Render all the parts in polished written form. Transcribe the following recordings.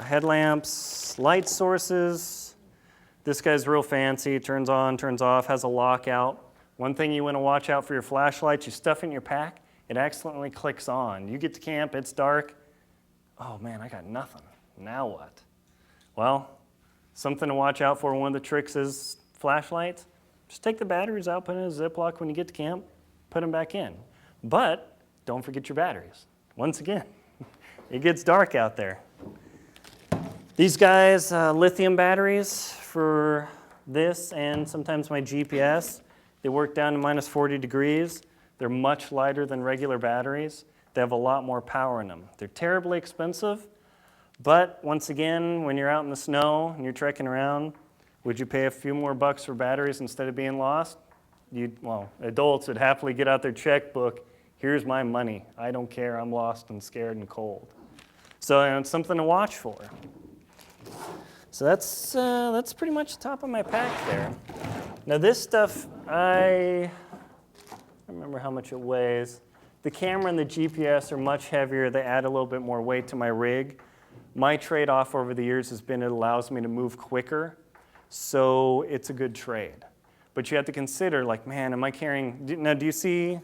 headlamps, light sources. This guy's real fancy, turns on, turns off, has a lockout. One thing you want to watch out for your flashlights, you stuff it in your pack, it accidentally clicks on. You get to camp, it's dark. Oh man, I got nothing. Now what? Well, something to watch out for. One of the tricks is flashlights. Just take the batteries out, put it in a Ziploc when you get to camp, put them back in. But don't forget your batteries. Once again, it gets dark out there. These guys, lithium batteries for this and sometimes my GPS. They work down to minus 40 degrees. They're much lighter than regular batteries. They have a lot more power in them. They're terribly expensive, but once again, when you're out in the snow and you're trekking around, would you pay a few more bucks for batteries instead of being lost? Well, adults would happily get out their checkbook. Here's my money. I don't care. I'm lost and scared and cold. So it's something to watch for. So that's pretty much the top of my pack there. Now this stuff, I don't remember how much it weighs. The camera and the GPS are much heavier. They add a little bit more weight to my rig. My trade-off over the years has been it allows me to move quicker, so it's a good trade. But you have to consider, like, man, am I carrying, now do you see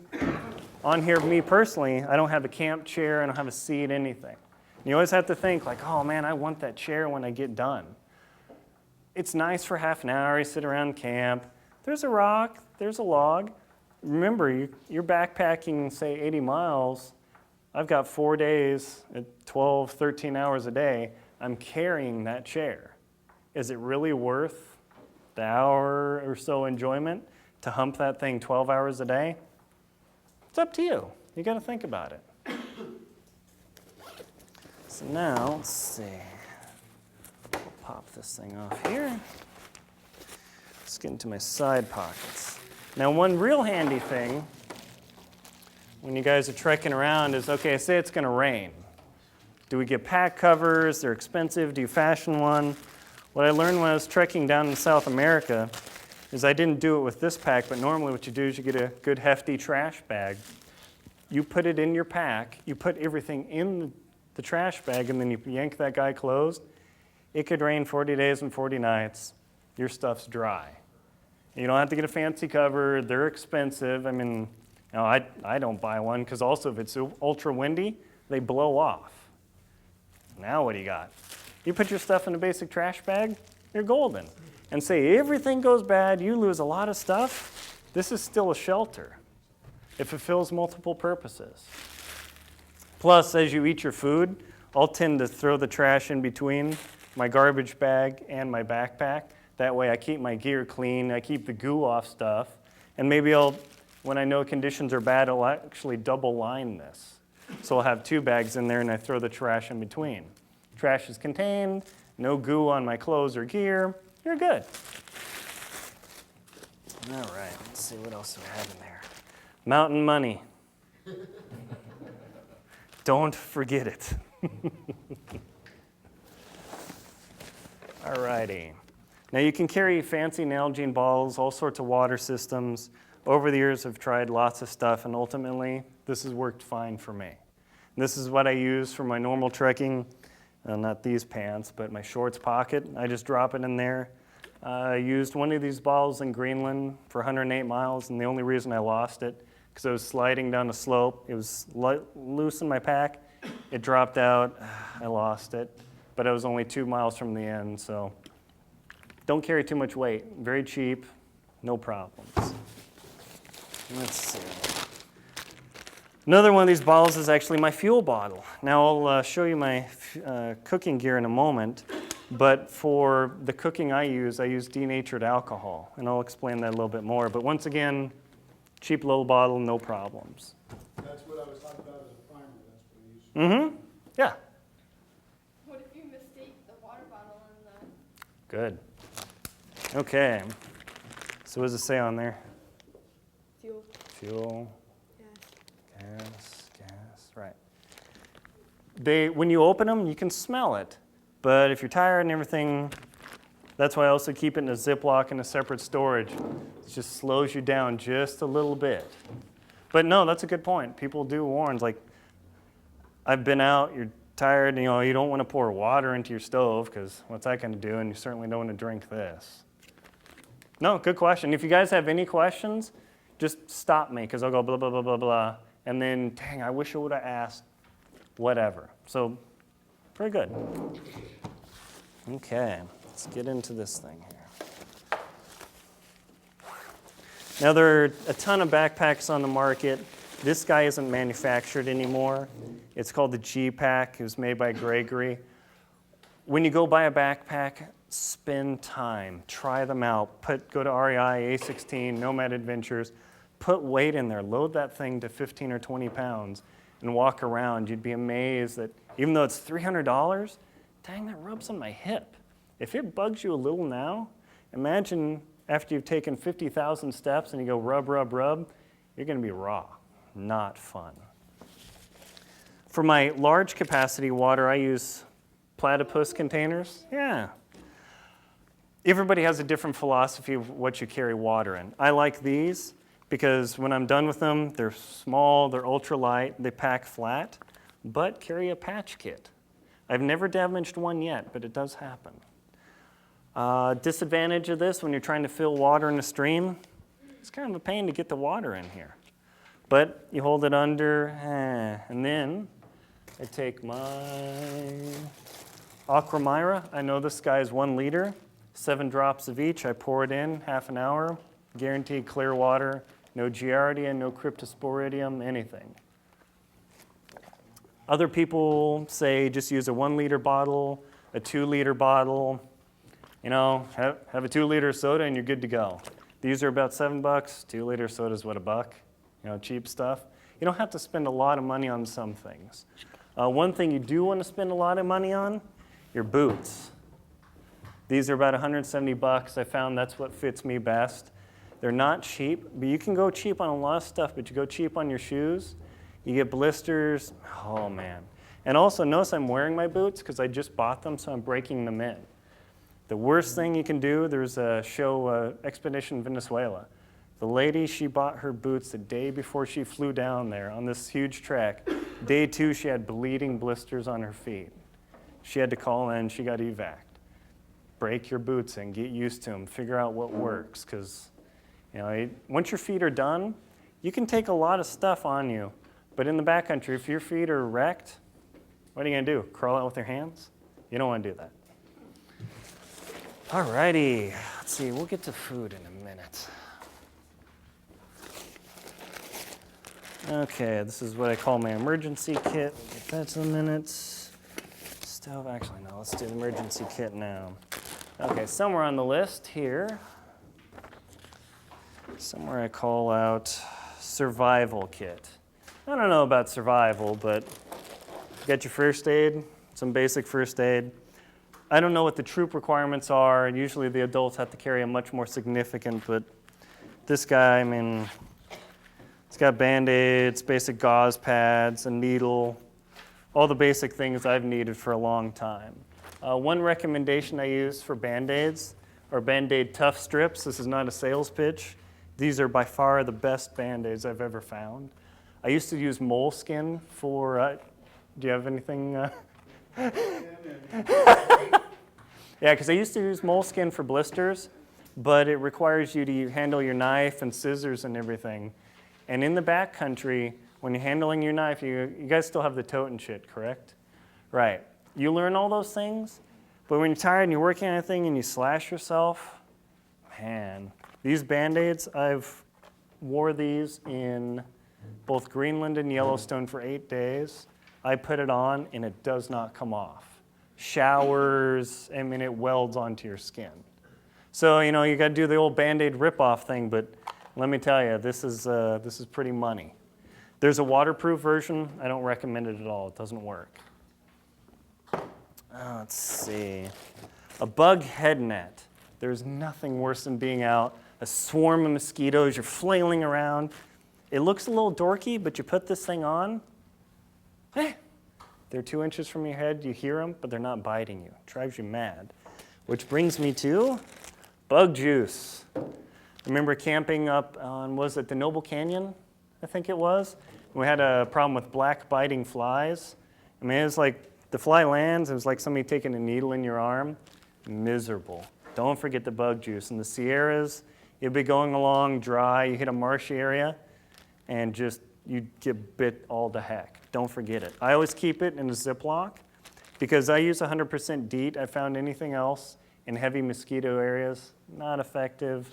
on here, me personally, I don't have a camp chair, I don't have a seat, anything. And you always have to think, like, oh man, I want that chair when I get done. It's nice for half an hour, you sit around camp, there's a rock, there's a log. Remember, you're backpacking, say, 80 miles. I've got 4 days at 12, 13 hours a day. I'm carrying that chair. Is it really worth the hour or so enjoyment to hump that thing 12 hours a day? It's up to you. You got to think about it. So now, let's see. We'll pop this thing off here. Let's get into my side pockets. Now, one real handy thing when you guys are trekking around is, okay, say it's going to rain. Do we get pack covers? They're expensive. Do you fashion one? What I learned when I was trekking down in South America is I didn't do it with this pack, but normally what you do is you get a good hefty trash bag. You put it in your pack, you put everything in the trash bag, and then you yank that guy closed. It could rain 40 days and 40 nights. Your stuff's dry. You don't have to get a fancy cover. They're expensive. I mean, I don't buy one because also if it's ultra windy, they blow off. Now what do you got? You put your stuff in a basic trash bag, you're golden. And say everything goes bad, you lose a lot of stuff, this is still a shelter. It fulfills multiple purposes. Plus, as you eat your food, I'll tend to throw the trash in between my garbage bag and my backpack. That way I keep my gear clean, I keep the goo off stuff, and maybe when I know conditions are bad, I'll actually double line this. So I'll have 2 bags in there and I throw the trash in between. Trash is contained, no goo on my clothes or gear, you're good. All right, let's see what else do we have in there. Mountain money. Don't forget it. All righty. Now you can carry fancy Nalgene balls, all sorts of water systems. Over the years I've tried lots of stuff and ultimately this has worked fine for me. And this is what I use for my normal trekking, not these pants, but my shorts pocket. I just drop it in there. I used one of these balls in Greenland for 108 miles and the only reason I lost it because I was sliding down a slope. It was loose in my pack. It dropped out. I lost it. But I was only 2 miles from the end, so don't carry too much weight. Very cheap, no problems. Let's see. Another one of these bottles is actually my fuel bottle. Now I'll show you my cooking gear in a moment, but for the cooking I use denatured alcohol, and I'll explain that a little bit more. But once again, cheap little bottle, no problems. That's what I was talking about as a primer. That's what I use. Mm-hmm. Yeah. What if you mistake the water bottle and the... Good. Okay. So what does it say on there? Fuel. Fuel. Yes. Gas, right. When you open them, you can smell it. But if you're tired and everything, that's why I also keep it in a Ziploc in a separate storage. It just slows you down just a little bit. But no, that's a good point. People do warn, like, I've been out, you're tired, you don't want to pour water into your stove because what's that going to do? And you certainly don't want to drink this. No, good question. If you guys have any questions, just stop me because I'll go blah, blah, blah, blah, blah. And then, dang, I wish I would have asked whatever. So, pretty good. Okay, let's get into this thing here. Now, there are a ton of backpacks on the market. This guy isn't manufactured anymore. It's called the G-Pack. It was made by Gregory. When you go buy a backpack, spend time. Try them out. Go to REI, A16, Nomad Adventures. Put weight in there. Load that thing to 15 or 20 pounds and walk around. You'd be amazed that even though it's $300, dang, that rubs on my hip. If it bugs you a little now, imagine after you've taken 50,000 steps and you go rub, rub, rub, you're going to be raw. Not fun. For my large capacity water, I use platypus containers. Yeah. Everybody has a different philosophy of what you carry water in. I like these because when I'm done with them, they're small, they're ultralight, they pack flat, but carry a patch kit. I've never damaged one yet, but it does happen. Disadvantage of this when you're trying to fill water in a stream, it's kind of a pain to get the water in here. But you hold it under, and then I take my Aquamira. I know this guy is 1 liter, 7 drops of each. I pour it in, half an hour, guaranteed clear water, no Giardia, no Cryptosporidium, anything. Other people say just use a 1 liter bottle, a 2 liter bottle. Have a 2 liter soda and you're good to go. These are about $7. 2 liter soda is what, $1? Cheap stuff. You don't have to spend a lot of money on some things. One thing you do want to spend a lot of money on, your boots. These are about $170. I found that's what fits me best. They're not cheap, but you can go cheap on a lot of stuff, but you go cheap on your shoes, you get blisters. Oh, man. And also, notice I'm wearing my boots because I just bought them, so I'm breaking them in. The worst thing you can do, there's a show, Expedition Venezuela. The lady, she bought her boots the day before she flew down there on this huge trek. Day 2, she had bleeding blisters on her feet. She had to call in, she got evac'd. Break your boots in, get used to them, figure out what works, because once your feet are done, you can take a lot of stuff on you, but in the backcountry, if your feet are wrecked, what are you going to do? Crawl out with your hands? You don't want to do that. Alrighty, let's see, we'll get to food in a minute. Okay, this is what I call my emergency kit. We'll get that in a minute. Stove, actually, no, let's do the emergency kit now. Okay, somewhere on the list here, somewhere I call out survival kit. I don't know about survival, but you got your first aid, some basic first aid. I don't know what the troop requirements are. Usually the adults have to carry a much more significant, but this guy, it's got Band-Aids, basic gauze pads, a needle, all the basic things I've needed for a long time. One recommendation I use for Band-Aids are Band-Aid Tough Strips. This is not a sales pitch. These are by far the best Band-Aids I've ever found. I used to use moleskin for, do you have anything? Yeah, because I used to use moleskin for blisters, but it requires you to handle your knife and scissors and everything. And in the backcountry, when you're handling your knife, you guys still have the tote and shit, correct? Right. You learn all those things, but when you're tired and you're working on a thing and you slash yourself, man, these Band-Aids, I've wore these in both Greenland and Yellowstone for 8 days. I put it on and it does not come off. Showers, it welds onto your skin. So, you got to do the old Band-Aid rip-off thing, but let me tell you, this is pretty money. There's a waterproof version. I don't recommend it at all. It doesn't work. Let's see. A bug head net. There's nothing worse than being out, a swarm of mosquitoes, you're flailing around. It looks a little dorky, but you put this thing on, they're 2 inches from your head, you hear them, but they're not biting you. It drives you mad. Which brings me to bug juice. I remember camping up on, was it the Noble Canyon, I think it was? We had a problem with black biting flies. It was like The fly lands, it was like somebody taking a needle in your arm. Miserable. Don't forget the bug juice. In the Sierras, you'll be going along dry, you hit a marshy area, and just you get bit all to heck. Don't forget it. I always keep it in a Ziploc because I use 100% DEET. I found anything else in heavy mosquito areas, not effective.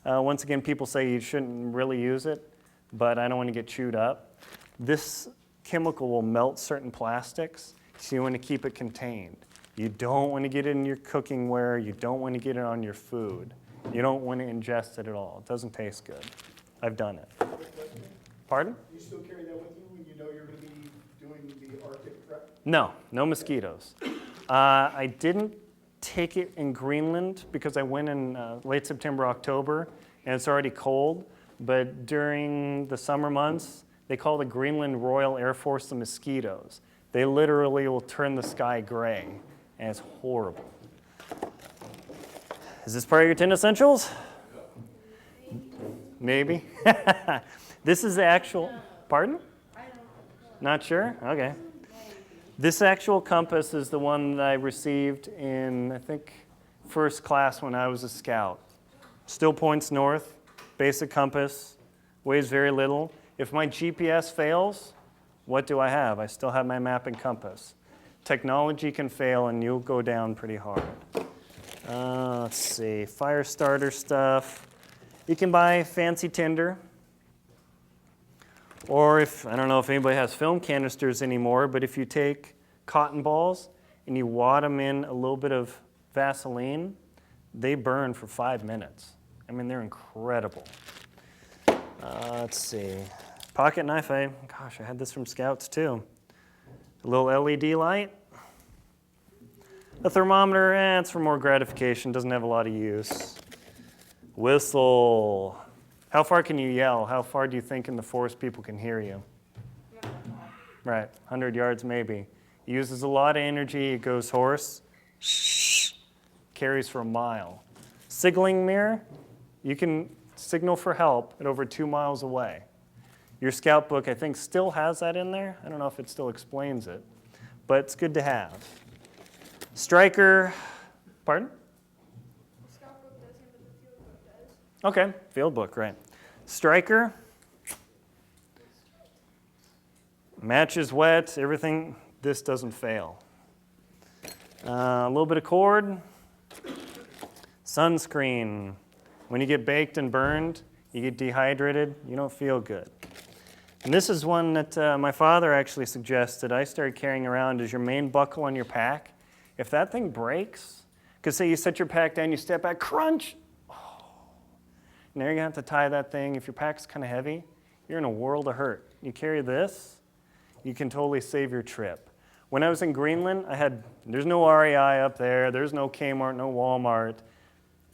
Once again, people say you shouldn't really use it, but I don't want to get chewed up. This chemical will melt certain plastics, so you want to keep it contained. You don't want to get it in your cooking ware. You don't want to get it on your food. You don't want to ingest it at all. It doesn't taste good. I've done it. Pardon? Do you still carry that with you when you know you're going to be doing the Arctic prep? No, no mosquitoes. I didn't take it in Greenland because I went in late September, October, and it's already cold. But during the summer months, they call the Greenland Royal Air Force the mosquitoes. They literally will turn the sky gray, and it's horrible. Is this part of your 10 essentials? Maybe. This is the actual, pardon? Not sure? Okay. This actual compass is the one that I received in, I think, first class when I was a scout. Still points north, basic compass, weighs very little. If my GPS fails, what do I have? I still have my map and compass. Technology can fail and you'll go down pretty hard. Let's see, fire starter stuff. You can buy fancy tinder. Or if, I don't know if anybody has film canisters anymore, but if you take cotton balls and you wad them in a little bit of Vaseline, they burn for 5 minutes. I mean, they're incredible. Let's see. Pocket knife, gosh, I had this from Scouts too. A little LED light. A thermometer, it's for more gratification, doesn't have a lot of use. Whistle. How far can you yell? How far do you think in the forest people can hear you? Right, 100 yards maybe. It uses a lot of energy, it goes hoarse. Shh. Carries for a mile. Signaling mirror, you can signal for help at over 2 miles away. Your scout book, I think, still has that in there. I don't know if it still explains it, but it's good to have. Striker, pardon? Scout book doesn't, but the field book does. Okay, field book, right. Striker, matches wet, everything. This doesn't fail. A little bit of cord. Sunscreen. When you get baked and burned, you get dehydrated, you don't feel good. And this is one that my father actually suggested I started carrying around as your main buckle on your pack. If that thing breaks, because say you set your pack down, you step back, crunch. Oh. Now you're going to have to tie that thing. If your pack's kind of heavy, you're in a world of hurt. You carry this, you can totally save your trip. When I was in Greenland, there's no REI up there, there's no Kmart, no Walmart.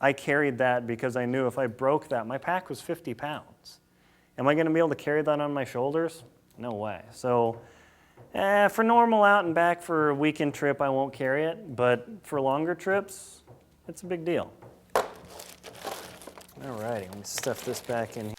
I carried that because I knew if I broke that, my pack was 50 pounds. Am I going to be able to carry that on my shoulders? No way. So for normal out and back for a weekend trip, I won't carry it. But for longer trips, it's a big deal. All righty, let me stuff this back in here.